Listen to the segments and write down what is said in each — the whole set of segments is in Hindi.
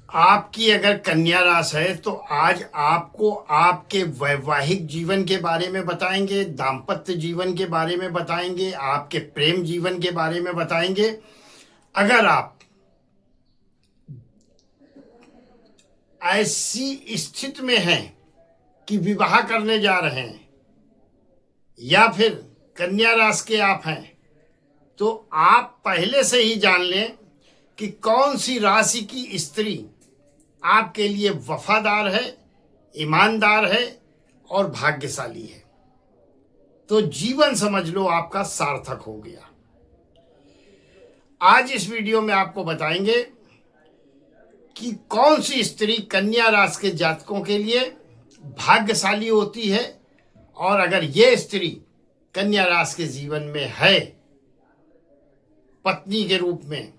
आपकी अगर कन्या राशि है तो आज आपको आपके वैवाहिक जीवन के बारे में बताएंगे, दाम्पत्य जीवन के बारे में बताएंगे, आपके प्रेम जीवन के बारे में बताएंगे। अगर आप ऐसी स्थिति में हैं कि विवाह करने जा रहे हैं या फिर कन्या राशि के आप हैं, तो आप पहले से ही जान लें कि कौन सी राशि की स्त्री आपके लिए वफादार है, ईमानदार है और भाग्यशाली है। तो जीवन समझ लो आपका सार्थक हो गया। आज इस वीडियो में आपको बताएंगे कि कौन सी स्त्री कन्या राशि के जातकों के लिए भाग्यशाली होती है, और अगर ये स्त्री कन्या राशि के जीवन में है पत्नी के रूप में,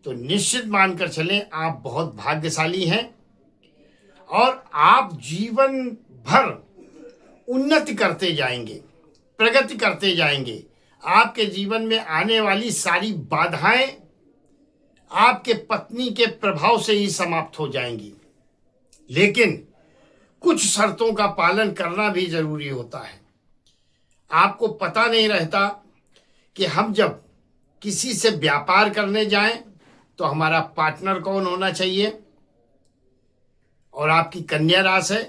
तो निश्चित मानकर चलें आप बहुत भाग्यशाली हैं और आप जीवन भर उन्नति करते जाएंगे, प्रगति करते जाएंगे। आपके जीवन में आने वाली सारी बाधाएं आपके पत्नी के प्रभाव से ही समाप्त हो जाएंगी, लेकिन कुछ शर्तों का पालन करना भी जरूरी होता है। आपको पता नहीं रहता कि हम जब किसी से व्यापार करने जाएं तो हमारा पार्टनर कौन होना चाहिए, और आपकी कन्या राशि है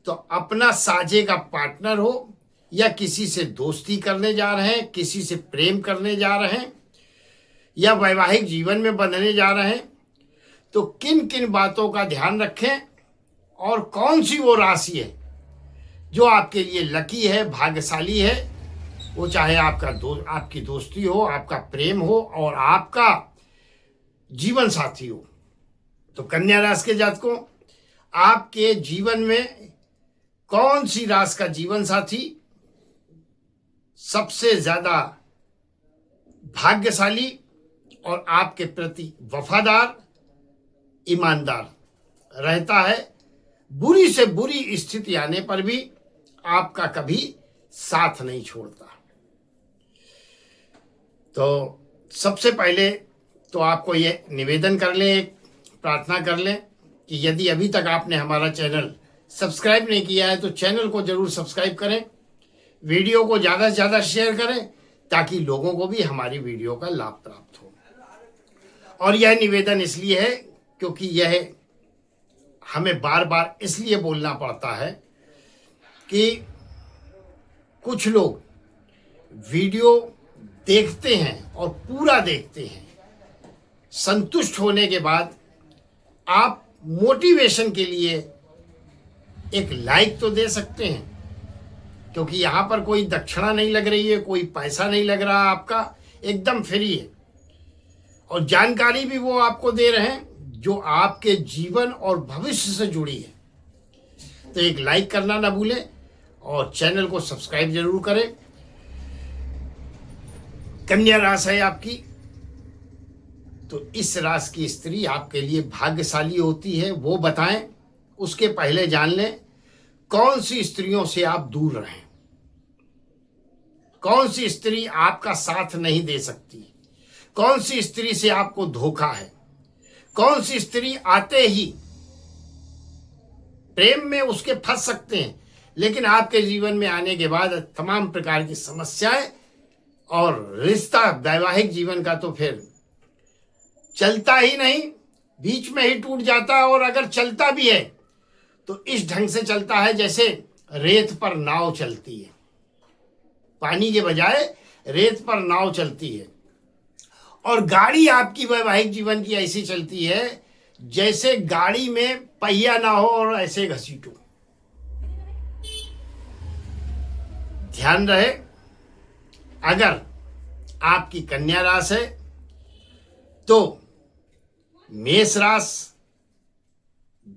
तो अपना साझे का पार्टनर हो, या किसी से दोस्ती करने जा रहे हैं, किसी से प्रेम करने जा रहे हैं, या वैवाहिक जीवन में बंधने जा रहे हैं, तो किन किन बातों का ध्यान रखें और कौन सी वो राशि है जो आपके लिए लकी है, भाग्यशाली है। वो चाहे आपकी दोस्ती हो, आपका प्रेम हो और आपका जीवन साथी हो। तो कन्या राशि के जातकों, आपके जीवन में कौन सी राशि का जीवन साथी सबसे ज्यादा भाग्यशाली और आपके प्रति वफादार, ईमानदार रहता है, बुरी से बुरी स्थिति आने पर भी आपका कभी साथ नहीं छोड़ता। तो सबसे पहले तो आपको ये निवेदन कर लें, एक प्रार्थना कर लें कि यदि अभी तक आपने हमारा चैनल सब्सक्राइब नहीं किया है तो चैनल को जरूर सब्सक्राइब करें, वीडियो को ज़्यादा से ज़्यादा शेयर करें ताकि लोगों को भी हमारी वीडियो का लाभ प्राप्त हो। और यह निवेदन इसलिए है क्योंकि यह हमें बार बार इसलिए बोलना पड़ता है कि कुछ लोग वीडियो देखते हैं और पूरा देखते हैं, संतुष्ट होने के बाद आप मोटिवेशन के लिए एक लाइक तो दे सकते हैं, क्योंकि यहाँ पर कोई दक्षिणा नहीं लग रही है, कोई पैसा नहीं लग रहा, आपका एकदम फ्री है, और जानकारी भी वो आपको दे रहे हैं जो आपके जीवन और भविष्य से जुड़ी है। तो एक लाइक करना ना भूलें और चैनल को सब्सक्राइब जरूर करें। कन्या राशि है आपकी, तो इस राशि की स्त्री आपके लिए भाग्यशाली होती है, वो बताएं। उसके पहले जान लें कौन सी स्त्रियों से आप दूर रहें, कौन सी स्त्री आपका साथ नहीं दे सकती, कौन सी स्त्री से आपको धोखा है, कौन सी स्त्री आते ही प्रेम में उसके फंस सकते हैं, लेकिन आपके जीवन में आने के बाद तमाम प्रकार की समस्याएं और रिश्ता वैवाहिक जीवन का तो फिर चलता ही नहीं, बीच में ही टूट जाता है। और अगर चलता भी है तो इस ढंग से चलता है जैसे रेत पर नाव चलती है, पानी के बजाय रेत पर नाव चलती है। और गाड़ी आपकी वैवाहिक जीवन की ऐसी चलती है जैसे गाड़ी में पहिया ना हो और ऐसे घसीटो। ध्यान रहे, अगर आपकी कन्या राशि है तो मेष राशि,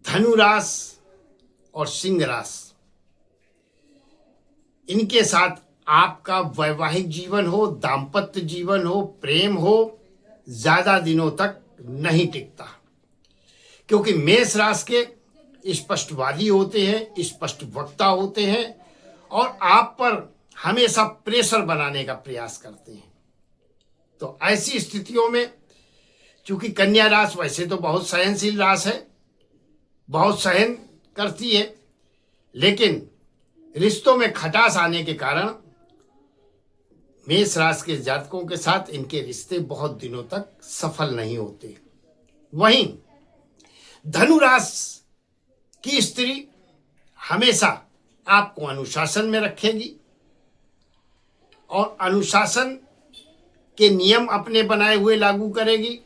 धनु राशि और सिंह राशि, इनके साथ आपका वैवाहिक जीवन हो, दाम्पत्य जीवन हो, प्रेम हो, ज्यादा दिनों तक नहीं टिकता, क्योंकि मेष राशि के स्पष्टवादी होते हैं, स्पष्ट वक्ता होते हैं और आप पर हमेशा प्रेशर बनाने का प्रयास करते हैं। तो ऐसी स्थितियों में क्योंकि कन्या राशि वैसे तो बहुत सहनशील राशि है, बहुत सहन करती है, लेकिन रिश्तों में खटास आने के कारण मेष राशि के जातकों के साथ इनके रिश्ते बहुत दिनों तक सफल नहीं होते। वहीं धनु राशि की स्त्री हमेशा आपको अनुशासन में रखेगी और अनुशासन के नियम अपने बनाए हुए लागू करेगी।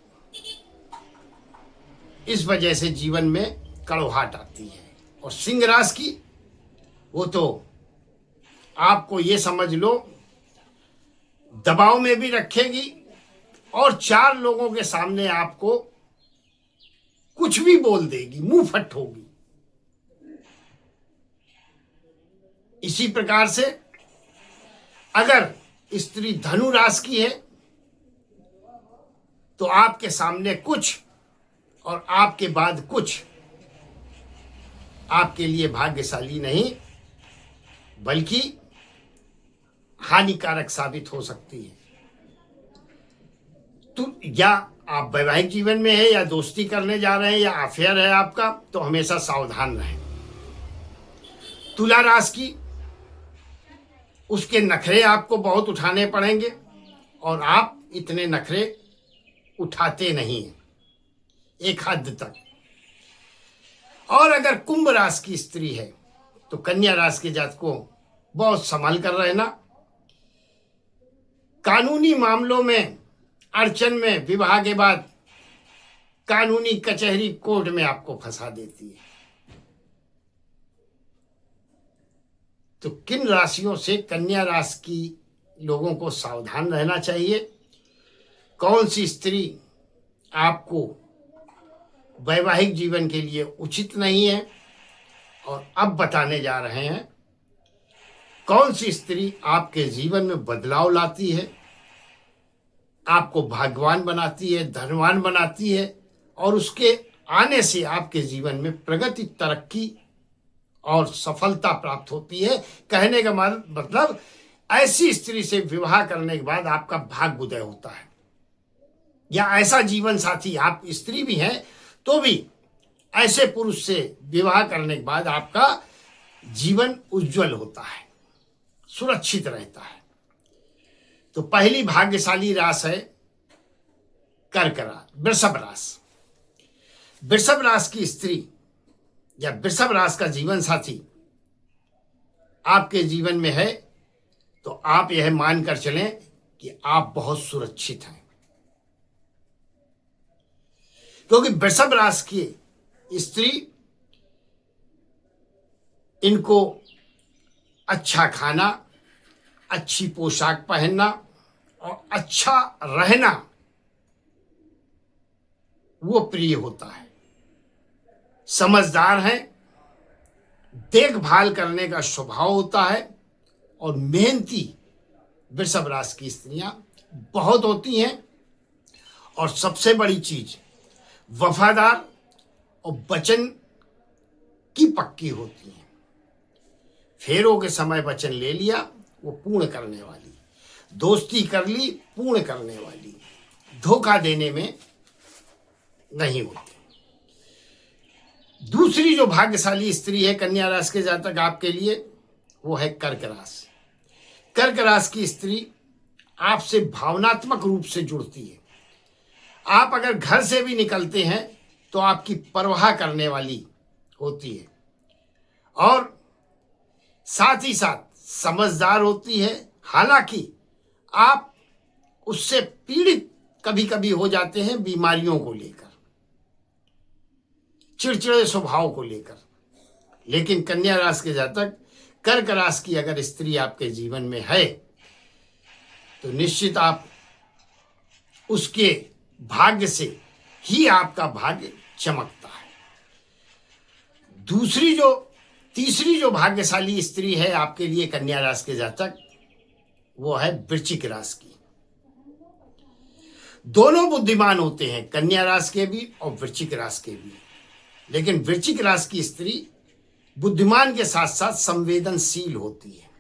इस वजह से जीवन में कड़वाहट आती है। और सिंह राशि की, वो तो आपको ये समझ लो दबाव में भी रखेगी और चार लोगों के सामने आपको कुछ भी बोल देगी, मुंह फट होगी। इसी प्रकार से अगर स्त्री धनु राशि की है तो आपके सामने कुछ और आपके बाद कुछ आपके लिए भाग्यशाली नहीं बल्कि हानिकारक साबित हो सकती है। तो या आप वैवाहिक जीवन में है या दोस्ती करने जा रहे हैं या अफेयर है आपका, तो हमेशा सावधान रहें। तुला राशि की, उसके नखरे आपको बहुत उठाने पड़ेंगे और आप इतने नखरे उठाते नहीं हैं एक हद तक। और अगर कुंभ राशि की स्त्री है तो कन्या राशि के जातकों बहुत संभल कर रहना। कानूनी मामलों में अड़चन में विवाह के बाद कानूनी कचहरी कोर्ट में आपको फंसा देती है। तो किन राशियों से कन्या राशि की लोगों को सावधान रहना चाहिए, कौन सी स्त्री आपको वैवाहिक जीवन के लिए उचित नहीं है, और अब बताने जा रहे हैं कौन सी स्त्री आपके जीवन में बदलाव लाती है, आपको भाग्यवान बनाती है, धनवान बनाती है और उसके आने से आपके जीवन में प्रगति, तरक्की और सफलता प्राप्त होती है। कहने का मतलब ऐसी स्त्री से विवाह करने के बाद आपका भाग्य उदय होता है, या ऐसा जीवन साथी, आप स्त्री भी हैं तो भी ऐसे पुरुष से विवाह करने के बाद आपका जीवन उज्जवल होता है, सुरक्षित रहता है। तो पहली भाग्यशाली राशि है कर्क राशि, वृषभ राशि। वृषभ राशि की स्त्री या वृषभ राशि का जीवन साथी आपके जीवन में है तो आप यह मानकर चलें कि आप बहुत सुरक्षित हैं, क्योंकि वृषभ राशि की स्त्री, इनको अच्छा खाना, अच्छी पोशाक पहनना और अच्छा रहना वो प्रिय होता है। समझदार हैं, देखभाल करने का स्वभाव होता है और मेहनती वृषभ राशि की स्त्रियां बहुत होती हैं। और सबसे बड़ी चीज, वफादार और वचन की पक्की होती हैं। फेरों के समय वचन ले लिया, वो पूर्ण करने वाली, दोस्ती कर ली, पूर्ण करने वाली, धोखा देने में नहीं होती। दूसरी जो भाग्यशाली स्त्री है कन्या राशि के जातक आपके लिए, वो है कर्क राशि। कर्क राशि की स्त्री आपसे भावनात्मक रूप से जुड़ती है। आप अगर घर से भी निकलते हैं तो आपकी परवाह करने वाली होती है और साथ ही साथ समझदार होती है। हालांकि आप उससे पीड़ित कभी कभी हो जाते हैं बीमारियों को लेकर, चिड़चिड़े स्वभाव को लेकर, लेकिन कन्या राशि के जातक, कर्क राशि की अगर स्त्री आपके जीवन में है तो निश्चित आप उसके भाग्य से ही आपका भाग्य चमकता है। तीसरी जो भाग्यशाली स्त्री है आपके लिए कन्या राशि के जातक, वो है वृश्चिक राशि की। दोनों बुद्धिमान होते हैं, कन्या राशि के भी और वृश्चिक राशि के भी, लेकिन वृश्चिक राशि की स्त्री बुद्धिमान के साथ साथ संवेदनशील होती है।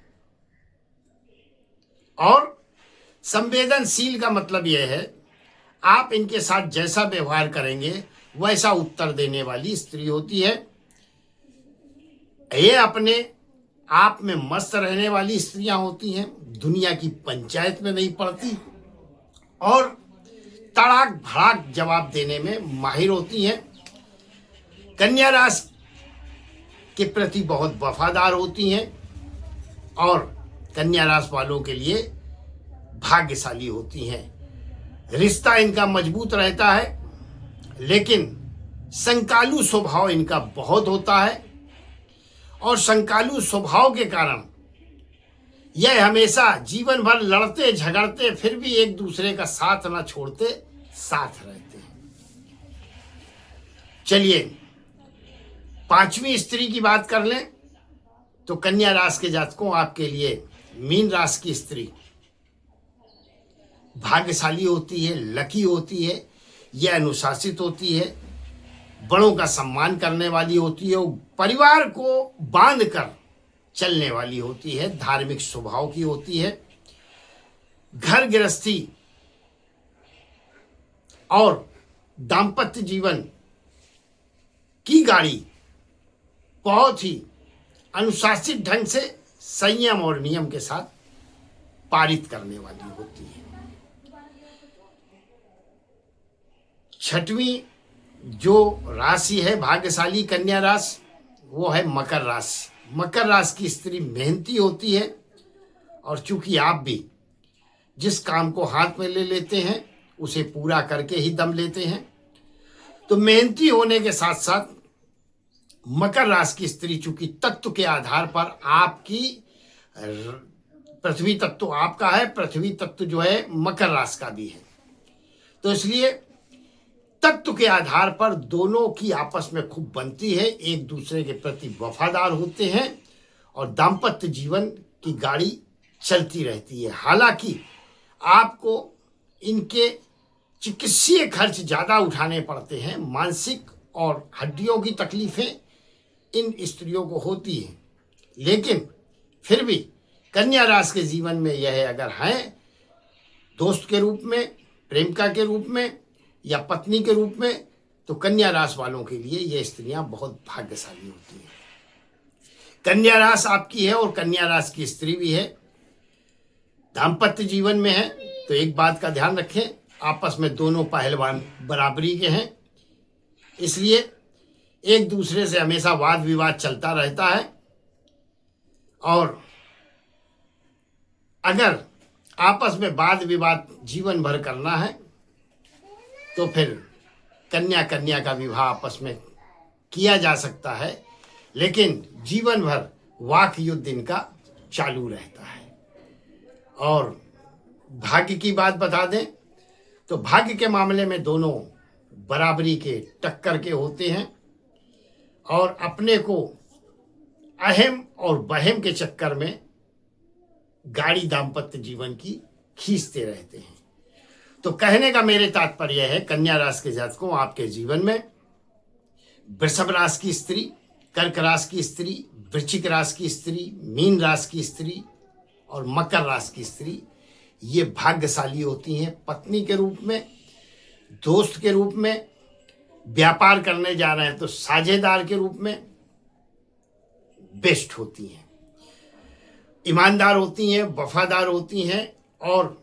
और संवेदनशील का मतलब यह है, आप इनके साथ जैसा व्यवहार करेंगे वैसा उत्तर देने वाली स्त्री होती है। ये अपने आप में मस्त रहने वाली स्त्रियां होती हैं, दुनिया की पंचायत में नहीं पड़ती और तड़ाक भड़ाक जवाब देने में माहिर होती हैं। कन्या राशि के प्रति बहुत वफादार होती हैं और कन्या राशि वालों के लिए भाग्यशाली होती हैं। रिश्ता इनका मजबूत रहता है, लेकिन संकालू स्वभाव इनका बहुत होता है और संकालू स्वभाव के कारण यह हमेशा जीवन भर लड़ते झगड़ते फिर भी एक दूसरे का साथ ना छोड़ते साथ रहते हैं। चलिए 5वीं स्त्री की बात कर लें तो कन्या राशि के जातकों, आपके लिए मीन राशि की स्त्री भाग्यशाली होती है, लकी होती है, यह अनुशासित होती है, बड़ों का सम्मान करने वाली होती है, परिवार को बांध कर चलने वाली होती है, धार्मिक स्वभाव की होती है, घर गृहस्थी और दाम्पत्य जीवन की गाड़ी बहुत ही अनुशासित ढंग से संयम और नियम के साथ पारित करने वाली होती है। 6वीं जो राशि है भाग्यशाली कन्या राशि, वो है मकर राशि। मकर राशि की स्त्री मेहनती होती है और चूंकि आप भी जिस काम को हाथ में ले लेते हैं उसे पूरा करके ही दम लेते हैं, तो मेहनती होने के साथ साथ मकर राशि की स्त्री चूंकि तत्व के आधार पर आपकी, पृथ्वी तत्व आपका है, पृथ्वी तत्व जो है मकर राशि का भी है, तो इसलिए तत्व के आधार पर दोनों की आपस में खूब बनती है, एक दूसरे के प्रति वफादार होते हैं और दाम्पत्य जीवन की गाड़ी चलती रहती है। हालांकि आपको इनके चिकित्सीय खर्च ज़्यादा उठाने पड़ते हैं, मानसिक और हड्डियों की तकलीफें इन स्त्रियों को होती हैं, लेकिन फिर भी कन्या राशि के जीवन में यह अगर हैं दोस्त के रूप में, प्रेमिका के रूप में या पत्नी के रूप में, तो कन्या राशि वालों के लिए ये स्त्रियां बहुत भाग्यशाली होती हैं। कन्या राशि आपकी है और कन्या राशि की स्त्री भी है, दाम्पत्य जीवन में है, तो एक बात का ध्यान रखें, आपस में दोनों पहलवान बराबरी के हैं, इसलिए एक दूसरे से हमेशा वाद विवाद चलता रहता है। और अगर आपस में वाद विवाद जीवन भर करना है तो फिर कन्या कन्या का विवाह आपस में किया जा सकता है, लेकिन जीवन भर वाक युद्ध इनका चालू रहता है। और भाग्य की बात बता दें तो भाग्य के मामले में दोनों बराबरी के टक्कर के होते हैं और अपने को अहम और बहम के चक्कर में गाड़ी दाम्पत्य जीवन की खींचते रहते हैं। तो कहने का मेरे तात्पर्य है, कन्या राशि के जातकों, आपके जीवन में वृषभ राशि की स्त्री, कर्क राशि की स्त्री, वृश्चिक राशि की स्त्री, मीन राशि की स्त्री और मकर राशि की स्त्री ये भाग्यशाली होती हैं। पत्नी के रूप में, दोस्त के रूप में, व्यापार करने जा रहे हैं तो साझेदार के रूप में बेस्ट होती हैं, ईमानदार होती हैं, वफादार होती हैं और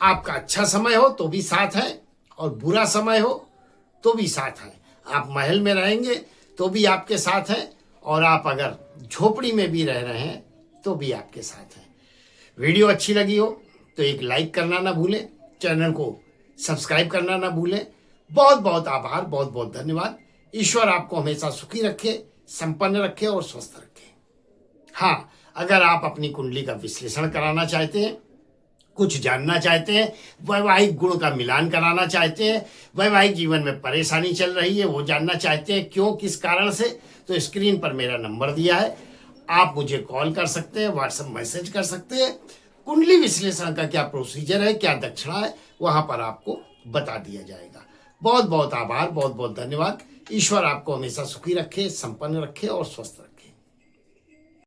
आपका अच्छा समय हो तो भी साथ है और बुरा समय हो तो भी साथ है। आप महल में रहेंगे तो भी आपके साथ है और आप अगर झोपड़ी में भी रह रहे हैं तो भी आपके साथ है। वीडियो अच्छी लगी हो तो एक लाइक करना ना भूलें, चैनल को सब्सक्राइब करना ना भूलें। बहुत बहुत आभार, बहुत बहुत धन्यवाद। ईश्वर आपको हमेशा सुखी रखे, संपन्न रखे और स्वस्थ रखे। हाँ, अगर आप अपनी कुंडली का विश्लेषण कराना चाहते हैं, कुछ जानना चाहते हैं, वैवाहिक गुण का मिलान कराना चाहते हैं, वैवाहिक जीवन में परेशानी चल रही है वो जानना चाहते हैं क्यों, किस कारण से, तो स्क्रीन पर मेरा नंबर दिया है, आप मुझे कॉल कर सकते हैं, व्हाट्सएप मैसेज कर सकते हैं। कुंडली विश्लेषण का क्या प्रोसीजर है, क्या दक्षिणा है, वहां पर आपको बता दिया जाएगा। बहुत बहुत आभार, बहुत बहुत धन्यवाद। ईश्वर आपको हमेशा सुखी रखे, संपन्न रखे और स्वस्थ रखे।